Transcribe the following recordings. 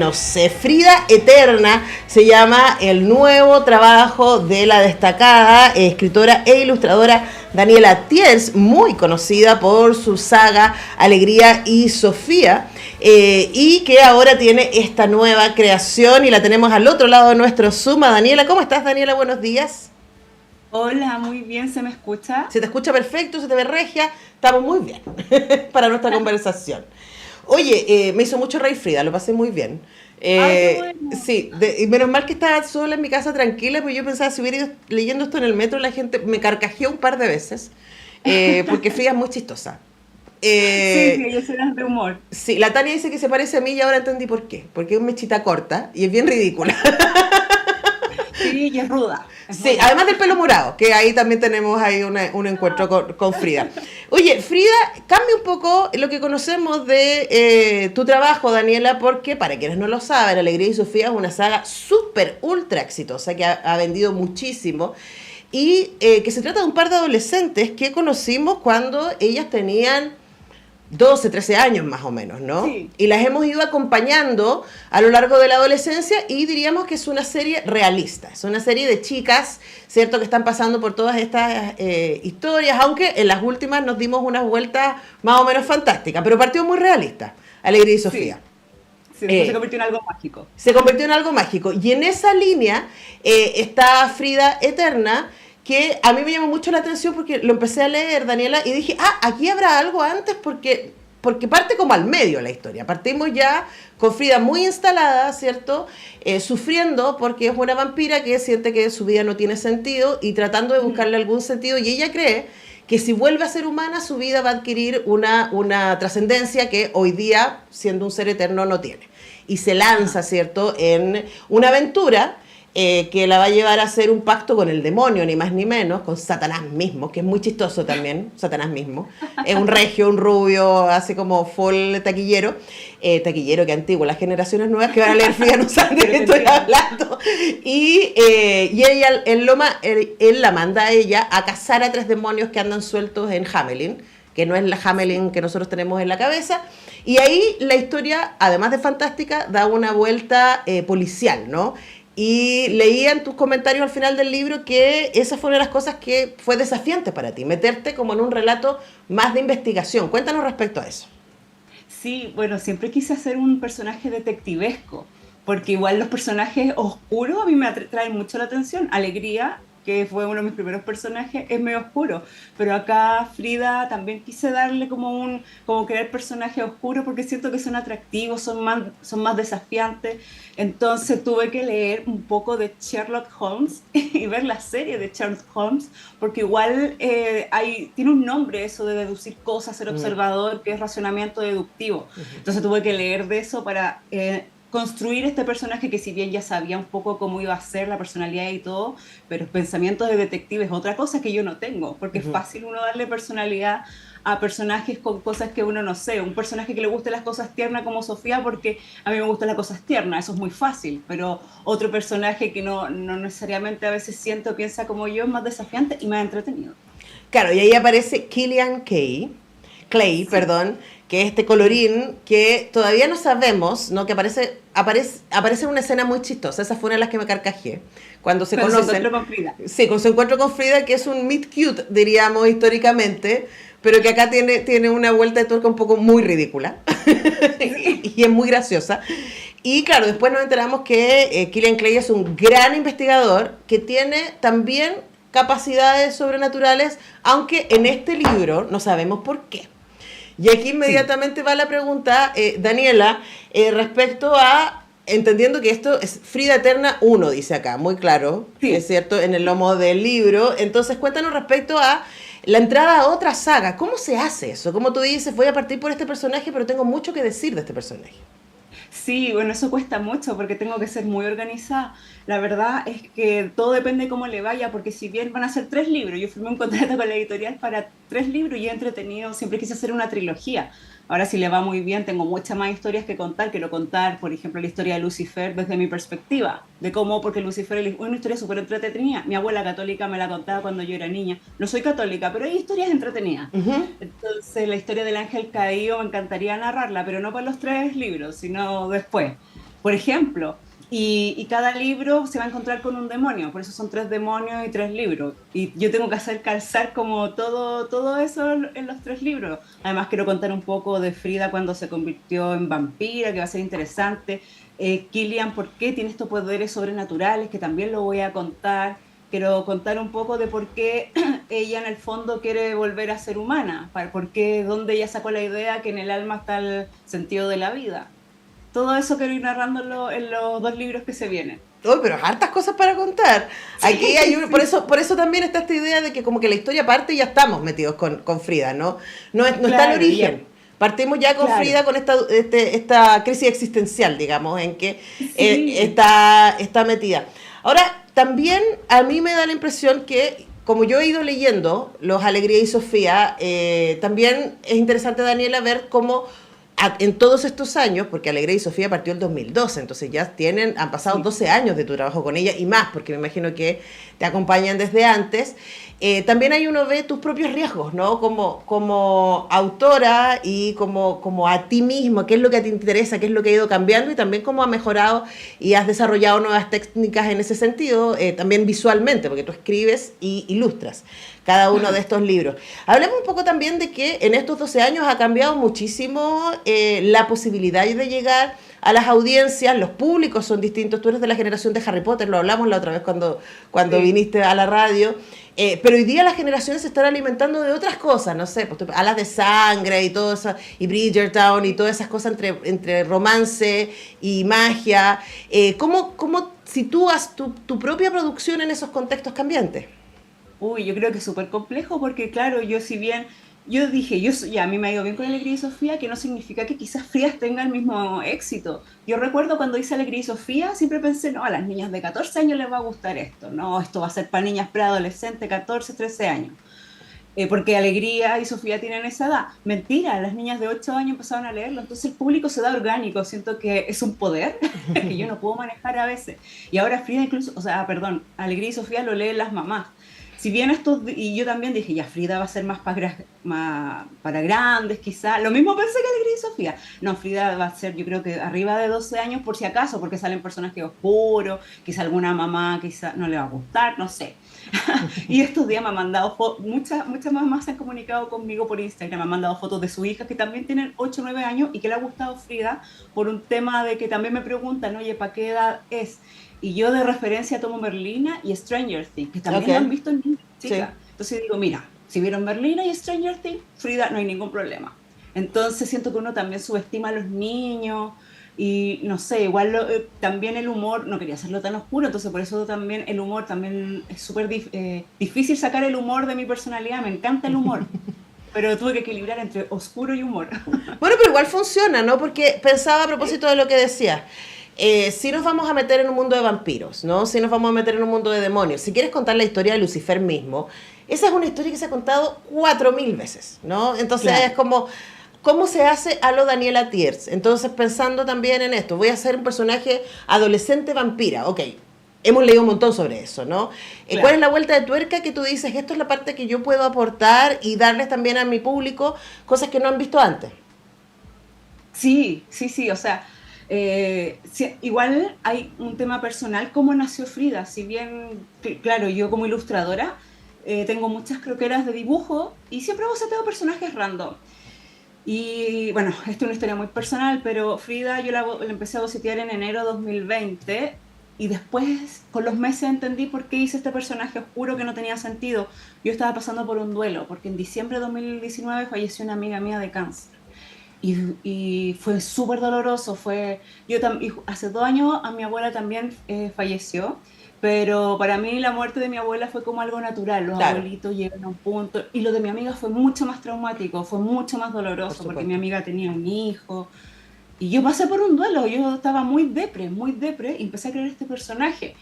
No sé, Frida Eterna se llama el nuevo trabajo de la destacada escritora e ilustradora Daniela Thiers, muy conocida por su saga Alegría y Sofía, y que ahora tiene esta nueva creación y la tenemos al otro lado de nuestro Zoom. Daniela, ¿cómo estás, Daniela? Buenos días. Hola, muy bien, ¿se me escucha? Se te escucha perfecto, se te ve regia, estamos muy bien para nuestra conversación. Oye, me hizo mucho reír Frida, lo pasé muy bien. Ay, qué bueno. Sí, y menos mal que estaba sola en mi casa tranquila, porque yo pensaba, si hubiera ido leyendo esto en el metro, la gente me carcajeó un par de veces, porque Frida es muy chistosa. Sí, sí, Eh, ellos eran de humor. sí, la Tania dice que se parece a mí y ahora entendí por qué, porque es mechita corta y es bien ridícula. Sí, y es ruda, es muy Sí, ruda. además del pelo morado, que ahí también tenemos ahí un encuentro con Frida. Oye, Frida, cambia un poco lo que conocemos de tu trabajo, Daniela, porque para quienes no lo saben, Alegría y Sofía es una saga súper, ultra exitosa que ha vendido muchísimo y que se trata de un par de adolescentes que conocimos cuando ellas tenían 12, 13 años más o menos, ¿no? Sí, Y las hemos ido acompañando a lo largo de la adolescencia y diríamos que es una serie realista, es una serie de chicas, ¿cierto? Que están pasando por todas estas historias, aunque en las últimas nos dimos unas vueltas más o menos fantásticas, pero partió muy realista, Alegría y Sofía. sí, sí, después se Eh, convirtió en algo mágico. Se convirtió en algo mágico. Y en esa línea está Frida Eterna, que a mí me llamó mucho la atención porque lo empecé a leer, Daniela, y dije, aquí habrá algo antes porque parte como al medio la historia. Partimos ya con Frida muy instalada, ¿cierto? Sufriendo porque es una vampira que siente que su vida no tiene sentido y tratando de Mm, buscarle algún sentido. Y ella cree que si vuelve a ser humana, su vida va a adquirir una trascendencia que hoy día, siendo un ser eterno, no tiene. Y se lanza, ajá. ¿cierto?, en una aventura que la va a llevar a hacer un pacto con el demonio, ni más ni menos, con Satanás mismo, que es muy chistoso también, Satanás mismo. Es un regio, un rubio, así como full taquillero. Taquillero que antiguo, las generaciones nuevas que van a leer Frida no saben de Pero qué te estoy entiendo. hablando. Y ella, él la manda a ella a cazar a tres demonios que andan sueltos en Hamelin, que no es la Sí. Hamelin que nosotros tenemos en la cabeza. Y ahí la historia, además de fantástica, da una vuelta policial, ¿no? Y leía en tus comentarios al final del libro que esa fue una de las cosas que fue desafiante para ti, meterte como en un relato más de investigación. Cuéntanos respecto a eso. Sí, bueno, siempre quise hacer un personaje detectivesco, porque igual los personajes oscuros a mí me traen mucho la atención. Alegría, que fue uno de mis primeros personajes, es medio oscuro, pero acá Frida también quise darle como crear personajes oscuros porque siento que son atractivos, son más desafiantes. Entonces tuve que leer un poco de Sherlock Holmes y ver la serie de Sherlock Holmes, porque igual tiene un nombre eso de deducir cosas, ser Mm, observador, que es racionamiento deductivo. Entonces tuve que leer de eso para construir este personaje que si bien ya sabía un poco cómo iba a ser la personalidad y todo, pero pensamientos de detective es otra cosa que yo no tengo, porque es ujú. fácil uno darle personalidad a personajes con cosas que uno no sé, un personaje que le guste las cosas tiernas como Sofía, porque a mí me gustan las cosas tiernas, eso es muy fácil, pero otro personaje que no necesariamente a veces siente o piensa como yo es más desafiante y más entretenido. Claro, y ahí aparece Clay, Sí. perdón, que es este Mm. colorín que todavía no sabemos, ¿no? Que aparece en una escena muy chistosa. Esa fue una de las que me carcajé. Cuando se Cuando se conocen. encontró con Frida. Sí, con su encuentro con Frida, que es un meet cute, diríamos históricamente, pero que acá tiene una vuelta de tuerca un poco muy ridícula. Sí. Y es muy graciosa. Y claro, después nos enteramos que Killian Clay es un gran investigador que tiene también capacidades sobrenaturales, aunque en este libro no sabemos por qué. Y aquí Sí. inmediatamente va la pregunta, Daniela, respecto a, entendiendo que esto es Frida Eterna uno dice acá, muy claro, es Sí. cierto, en el lomo del libro. Entonces cuéntanos respecto a la entrada a otra saga. ¿Cómo se hace eso? Como tú dices, voy a partir por este personaje, pero tengo mucho que decir de este personaje. Sí, bueno, eso cuesta mucho porque tengo que ser muy organizada. La verdad es que todo depende de cómo le vaya, porque si bien van a ser 3 libros, yo firmé un contrato con la editorial para 3 libros y he entretenido, siempre quise hacer una trilogía. Ahora si le va muy bien, tengo muchas más historias que contar. Quiero contar, por ejemplo, la historia de Lucifer desde mi perspectiva, de cómo, porque Lucifer es una historia súper entretenida. Mi abuela católica me la contaba cuando yo era niña. No soy católica, pero hay historias entretenidas. Uh -huh. Entonces, la historia del ángel caído me encantaría narrarla, pero no por los 3 libros, sino después. por ejemplo. Y cada libro se va a encontrar con un demonio, por eso son 3 demonios y 3 libros. Y yo tengo que hacer calzar como todo eso en los 3 libros. Además quiero contar un poco de Frida cuando se convirtió en vampira, que va a ser interesante. Killian, ¿por qué tiene estos poderes sobrenaturales? Que también lo voy a contar. Quiero contar un poco de por qué ella en el fondo quiere volver a ser humana, por qué, dónde ella sacó la idea que en el alma está el sentido de la vida. Todo eso quiero ir narrándolo en los 2 libros que se vienen. Uy, pero hartas cosas para contar. Aquí hay Sí, por eso también está esta idea de que como que la historia parte y ya estamos metidos con Frida, ¿no? No está el claro, origen. Partimos ya con claro. Frida con esta crisis existencial, digamos, en que Sí, está metida. Ahora, también a mí me da la impresión que, como yo he ido leyendo Los Alegría y Sofía, también es interesante, Daniela, ver cómo en todos estos años, porque Alegría y Sofía partió el 2012, entonces ya han pasado sí. 12 años de tu trabajo con ella y más, porque me imagino que te acompañan desde antes. También hay uno ve tus propios riesgos, ¿no? Como autora y como a ti mismo, qué es lo que te interesa, qué es lo que ha ido cambiando y también cómo ha mejorado y has desarrollado nuevas técnicas en ese sentido, también visualmente, porque tú escribes y ilustras cada uno de Ajá. estos libros. Hablemos un poco también de que en estos 12 años ha cambiado muchísimo la posibilidad de llegar a las audiencias, los públicos son distintos, tú eres de la generación de Harry Potter, lo hablamos la otra vez cuando Sí. viniste a la radio, pero hoy día las generaciones se están alimentando de otras cosas, no sé, pues, Alas de Sangre y todo eso, y Bridgertown y todas esas cosas entre romance y magia. ¿Cómo sitúas tu propia producción en esos contextos cambiantes? Uy, yo creo que es súper complejo porque, claro, yo si bien, yo dije, ya a mí me ha ido bien con Alegría y Sofía, que no significa que quizás Frías tenga el mismo éxito. Yo recuerdo cuando hice Alegría y Sofía, siempre pensé, no, a las niñas de 14 años les va a gustar esto, no, esto va a ser para niñas preadolescentes, 14, 13 años. Porque Alegría y Sofía tienen esa edad. Mentira, las niñas de 8 años empezaron a leerlo, entonces el público se da orgánico, siento que es un poder que yo no puedo manejar a veces. Y ahora Frida incluso, o sea, perdón, Alegría y Sofía lo leen las mamás. Si bien y yo también dije, ya Frida va a ser más para grandes, quizá. Lo mismo pensé que Alegría y Sofía. No, Frida va a ser, yo creo que arriba de 12 años por si acaso, porque salen personajes oscuros, quizá alguna mamá quizá no le va a gustar, no sé. Y estos días me han mandado muchas mamás se han comunicado conmigo por Instagram, me han mandado fotos de su hija que también tienen 8 o 9 años y que le ha gustado Frida por un tema de que también me preguntan, oye, ¿para qué edad es? Y yo de referencia tomo Merlina y Stranger Things, que Ok, también lo han visto en niñas sí. chicas. Entonces digo, mira, si vieron Merlina y Stranger Things, Frida, no hay ningún problema. Entonces siento que uno también subestima a los niños y no sé, igual también el humor, no quería hacerlo tan oscuro, entonces por eso también el humor también es súper difícil sacar el humor de mi personalidad, me encanta el humor, pero tuve que equilibrar entre oscuro y humor. Bueno, pero igual funciona, ¿no? Porque pensaba a propósito de lo que decías. Si nos vamos a meter en un mundo de vampiros, ¿no? Si nos vamos a meter en un mundo de demonios. Si quieres contar la historia de Lucifer mismo, esa es una historia que se ha contado 4000 veces, ¿no? Entonces es Claro. como, ¿cómo se hace a lo Daniela Tiers? Entonces pensando también en esto, voy a ser un personaje adolescente vampira, ok. Hemos leído un montón sobre eso, ¿no? ¿Cuál es Claro. la vuelta de tuerca que tú dices, esto es la parte que yo puedo aportar y darles también a mi público cosas que no han visto antes? Sí, sí, sí, o sea, sí, igual hay un tema personal, cómo nació Frida, si bien, claro, yo como ilustradora tengo muchas croqueras de dibujo y siempre boceteo personajes random. Y bueno, esto es una historia muy personal, pero Frida yo la empecé a bocetear en enero 2020 y después con los meses entendí por qué hice este personaje oscuro que no tenía sentido. Yo estaba pasando por un duelo, porque en diciembre de 2019 falleció una amiga mía de cáncer. Y fue súper doloroso. Hace 2 años a mi abuela también falleció, pero para mí la muerte de mi abuela fue como algo natural. Los Claro, abuelitos llegan a un punto. Y lo de mi amiga fue mucho más traumático, fue mucho más por doloroso, porque mi supuesto. amiga tenía un hijo. Y yo pasé por un duelo, yo estaba muy depre, y empecé a crear este personaje.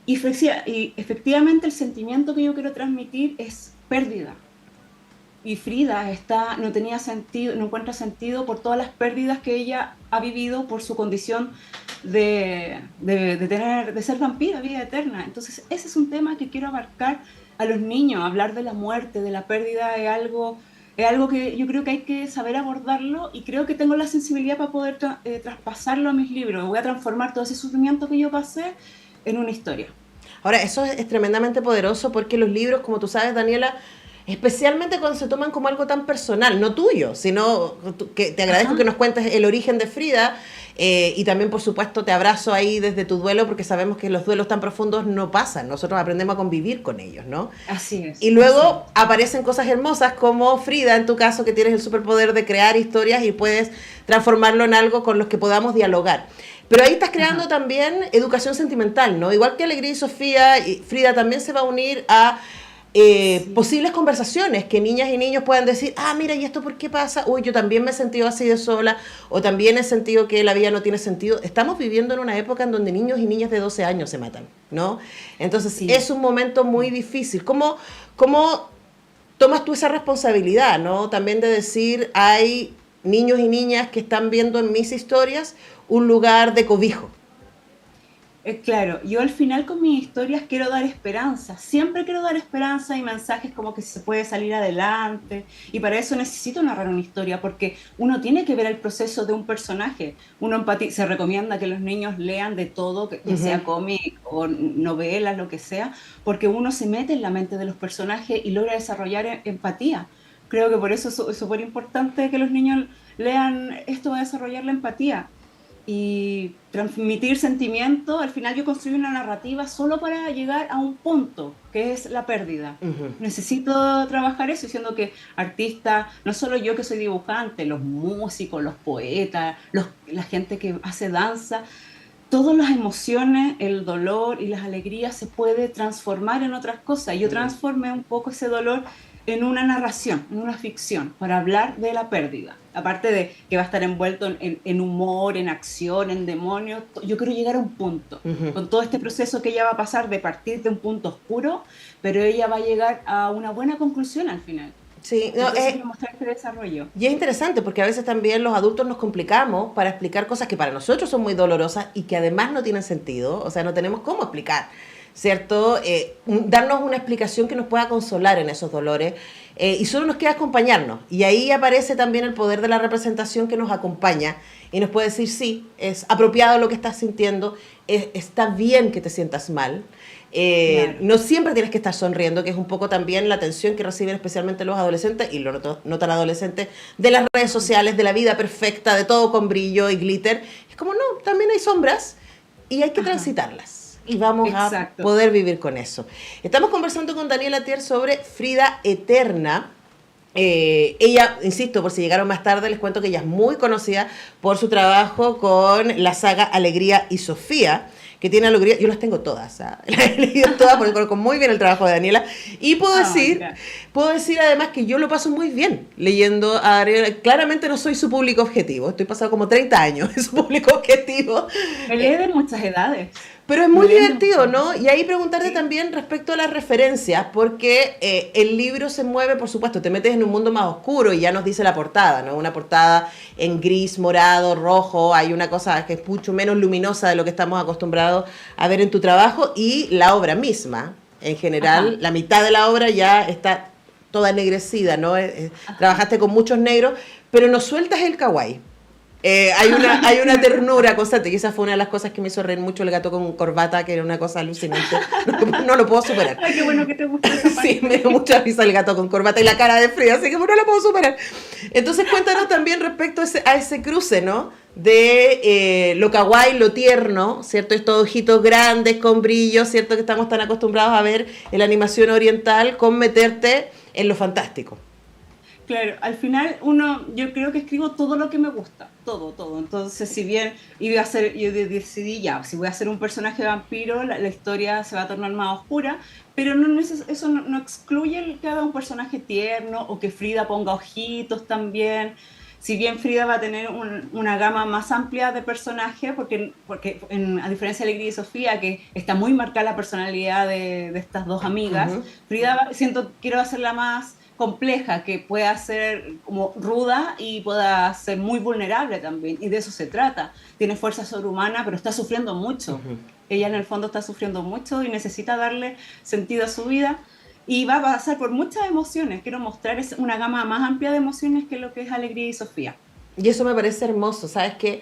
Y efectivamente el sentimiento que yo quiero transmitir es pérdida, y Frida no tenía sentido, no encuentra sentido por todas las pérdidas que ella ha vivido por su condición de ser vampira, vida eterna. Entonces, ese es un tema que quiero abarcar a los niños, hablar de la muerte, de la pérdida de algo. es algo que yo creo que hay que saber abordarlo y creo que tengo la sensibilidad para poder traspasarlo a mis libros. Voy a transformar todo ese sufrimiento que yo pasé en una historia. Ahora, eso es tremendamente poderoso porque los libros, como tú sabes, Daniela, especialmente cuando se toman como algo tan personal, no tuyo, sino que te agradezco que nos cuentes el origen de Frida y también, por supuesto, te abrazo ahí desde tu duelo porque sabemos que los duelos tan profundos no pasan, nosotros aprendemos a convivir con ellos, ¿no? Así es. Y luego aparecen cosas hermosas como Frida, en tu caso, que tienes el superpoder de crear historias y puedes transformarlo en algo con los que podamos dialogar. Pero ahí estás creando también educación sentimental, ¿no? Igual que Alegría y Sofía, y Frida también se va a unir a posibles conversaciones que niñas y niños puedan decir, ah, mira, ¿y esto por qué pasa? Uy, yo también me he sentido así de sola, o también he sentido que la vida no tiene sentido. Estamos viviendo en una época en donde niños y niñas de 12 años se matan, ¿no? Entonces, es un momento muy difícil. ¿Cómo tomas tú esa responsabilidad, ¿no? También de decir, hay niños y niñas que están viendo en mis historias un lugar de cobijo. Claro, yo al final con mis historias quiero dar esperanza, siempre quiero dar esperanza y mensajes como que se puede salir adelante y para eso necesito narrar una historia porque uno tiene que ver el proceso de un personaje, se recomienda que los niños lean de todo, que sea cómic o novelas, lo que sea, porque uno se mete en la mente de los personajes y logra desarrollar empatía. Creo que por eso es súper importante que los niños lean esto, va a desarrollar la empatía y transmitir sentimientos. Al final yo construí una narrativa solo para llegar a un punto, que es la pérdida. Necesito trabajar eso, diciendo que artistas, no solo yo que soy dibujante, los músicos, los poetas, la gente que hace danza, todas las emociones, el dolor y las alegrías se puede transformar en otras cosas. Yo transformé un poco ese dolor en una narración, en una ficción, para hablar de la pérdida. Aparte de que va a estar envuelto en humor, en acción, en demonios, yo quiero llegar a un punto, con todo este proceso que ella va a pasar de partir de un punto oscuro, pero ella va a llegar a una buena conclusión al final. Sí, no, Entonces, quiero mostrar este desarrollo. y es interesante porque a veces también los adultos nos complicamos para explicar cosas que para nosotros son muy dolorosas y que además no tienen sentido, o sea, no tenemos cómo explicar, ¿cierto? Darnos una explicación que nos pueda consolar en esos dolores y solo nos queda acompañarnos. Y ahí aparece también el poder de la representación que nos acompaña y nos puede decir, sí, es apropiado lo que estás sintiendo, está bien que te sientas mal. Claro. No siempre tienes que estar sonriendo, que es un poco también la atención que reciben especialmente los adolescentes, y lo no tan adolescentes, de las redes sociales, de la vida perfecta, de todo con brillo y glitter. Es como, no, también hay sombras y hay que transitarlas. Y vamos a poder vivir con eso. Estamos conversando con Daniela Thiers sobre Frida Eterna. Ella, insisto, por si llegaron más tarde, les cuento que ella es muy conocida por su trabajo con la saga Alegría y Sofía, que tiene alegría, yo las tengo todas, ¿sabes? Las he leído todas porque conozco muy bien el trabajo de Daniela y puedo decir además que yo lo paso muy bien leyendo a Daniela. Claramente no soy su público objetivo, estoy pasado como 30 años en su público objetivo. Me lee de muchas edades. Pero es muy divertido, ¿no? Y ahí preguntarte también respecto a las referencias, porque el libro se mueve, por supuesto, te metes en un mundo más oscuro y ya nos dice la portada, ¿no? Una portada en gris, morado, rojo, hay una cosa que es mucho menos luminosa de lo que estamos acostumbrados a ver en tu trabajo y la obra misma, en general, la mitad de la obra ya está toda ennegrecida, ¿no? Trabajaste con muchos negros, pero no sueltas el kawaii. Hay una ternura constante y esa fue una de las cosas que me hizo reír mucho el gato con corbata, que era una cosa alucinante. No lo puedo superar. Ay, qué bueno que te gusta esa parte. Sí, me dio mucha risa el gato con corbata y la cara de Frida, así que no lo puedo superar. Entonces cuéntanos también respecto a ese cruce, ¿no? De lo kawaii, lo tierno, ¿cierto? Estos ojitos grandes con brillo, ¿cierto? Que estamos tan acostumbrados a ver en la animación oriental, con meterte en lo fantástico. Claro, al final yo creo que escribo todo lo que me gusta, todo. Entonces, si bien yo decidí ya, si voy a hacer un personaje de vampiro, la historia se va a tornar más oscura, pero eso no excluye que haga un personaje tierno o que Frida ponga ojitos también. Si bien Frida va a tener una gama más amplia de personajes, porque a diferencia de Alegría y Sofía, que está muy marcada la personalidad de estas dos amigas, Frida quiero hacerla más compleja, que pueda ser como ruda y pueda ser muy vulnerable también, y de eso se trata. Tiene fuerza sobrehumana, pero está sufriendo mucho. Ella en el fondo está sufriendo mucho y necesita darle sentido a su vida. y va a pasar por muchas emociones. Quiero mostrar una gama más amplia de emociones que lo que es Alegría y Sofía. Y eso me parece hermoso, ¿sabes qué?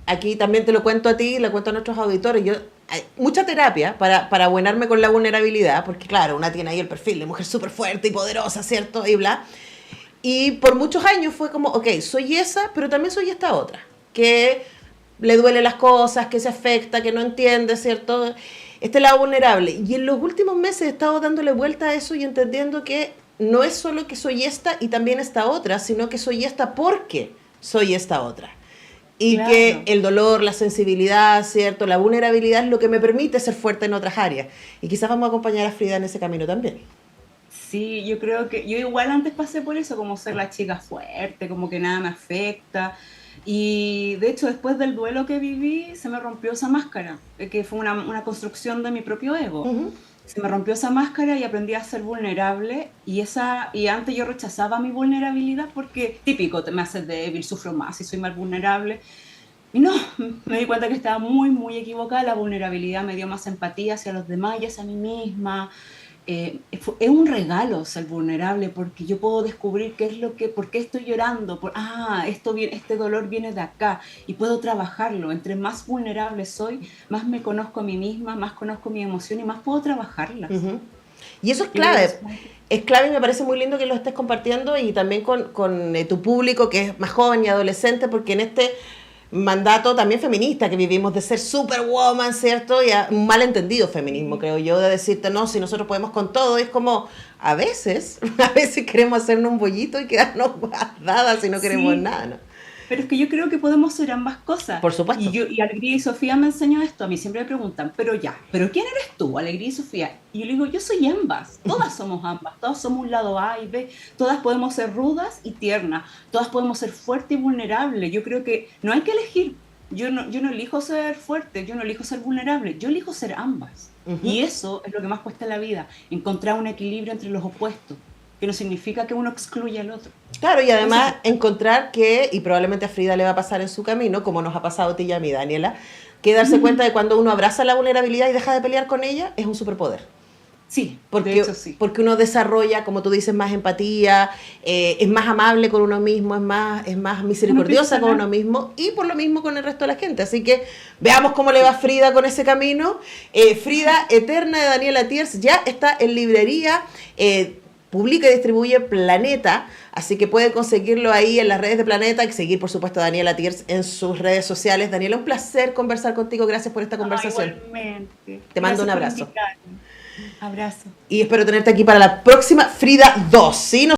Aquí también te lo cuento a ti, le cuento a nuestros auditores. Hay mucha terapia para abuenarme con la vulnerabilidad, porque claro, una tiene ahí el perfil de mujer súper fuerte y poderosa, ¿cierto? Y bla. Y por muchos años fue como, ok, soy esa, pero también soy esta otra, que le duele las cosas, que se afecta, que no entiende, ¿cierto? Este lado vulnerable. Y en los últimos meses he estado dándole vuelta a eso y entendiendo que no es solo que soy esta y también esta otra, sino que soy esta porque soy esta otra. Y Claro. que el dolor, la sensibilidad, ¿cierto? La vulnerabilidad es lo que me permite ser fuerte en otras áreas. Y quizás vamos a acompañar a Frida en ese camino también. Sí, yo creo que yo igual antes pasé por eso, como ser la chica fuerte, como que nada me afecta. Y de hecho, después del duelo que viví, se me rompió esa máscara, que fue una construcción de mi propio ego. Ujú. Se me rompió esa máscara y aprendí a ser vulnerable. Y antes yo rechazaba mi vulnerabilidad porque típico, te me haces débil, sufro más y soy más vulnerable. Y no, me di cuenta que estaba muy, muy equivocada. La vulnerabilidad me dio más empatía hacia los demás y hacia mí misma. Es un regalo ser vulnerable porque yo puedo descubrir por qué estoy llorando, este dolor viene de acá y puedo trabajarlo. Entre más vulnerable soy, más me conozco a mí misma, más conozco mi emoción y más puedo trabajarlas. Ujú. Y eso es Yo creo que clave. eso Es clave y me parece muy lindo que lo estés compartiendo y también con tu público que es más joven y adolescente, porque en este mandato también feminista que vivimos de ser superwoman, ¿cierto? Y un malentendido feminismo, creo yo, de decirte, no, si nosotros podemos con todo, y es como, a veces queremos hacernos un bollito y quedarnos guardadas y no queremos sí, nada, ¿no? pero es que yo creo que podemos ser ambas cosas. Por supuesto. Y Alegría y Sofía me enseñó esto. A mí siempre me preguntan, pero ¿quién eres tú, Alegría y Sofía? Y yo le digo, yo soy ambas. Todas somos ambas. Todas somos un lado A y B. Todas podemos ser rudas y tiernas. Todas podemos ser fuertes y vulnerables. Yo creo que no hay que elegir. Yo no elijo ser fuerte, yo no elijo ser vulnerable. Yo elijo ser ambas. Ujú. Y eso es lo que más cuesta en la vida. Encontrar un equilibrio entre los opuestos. Que no significa que uno excluya al otro. Claro, y Eso además sí. encontrar que, y probablemente a Frida le va a pasar en su camino, como nos ha pasado a ti y a mí, Daniela, que darse cuenta de cuando uno abraza la vulnerabilidad y deja de pelear con ella, es un superpoder. Sí, de Porque, hecho sí. porque uno desarrolla, como tú dices, más empatía, es más amable con uno mismo, es más Uno empieza a misericordiosa con uno sanar. mismo y por lo mismo con el resto de la gente. Así que veamos cómo le va a Frida con ese camino. Frida Eterna de Daniela Tiers ya está en librería. Publica y distribuye Planeta, así que pueden conseguirlo ahí en las redes de Planeta y seguir, por supuesto, a Daniela Tiers en sus redes sociales. Daniela, un placer conversar contigo. Gracias por esta conversación. Igualmente. Te mando un Gracias por abrazo. invitarme. Abrazo. Y espero tenerte aquí para la próxima Frida 2, ¿sí?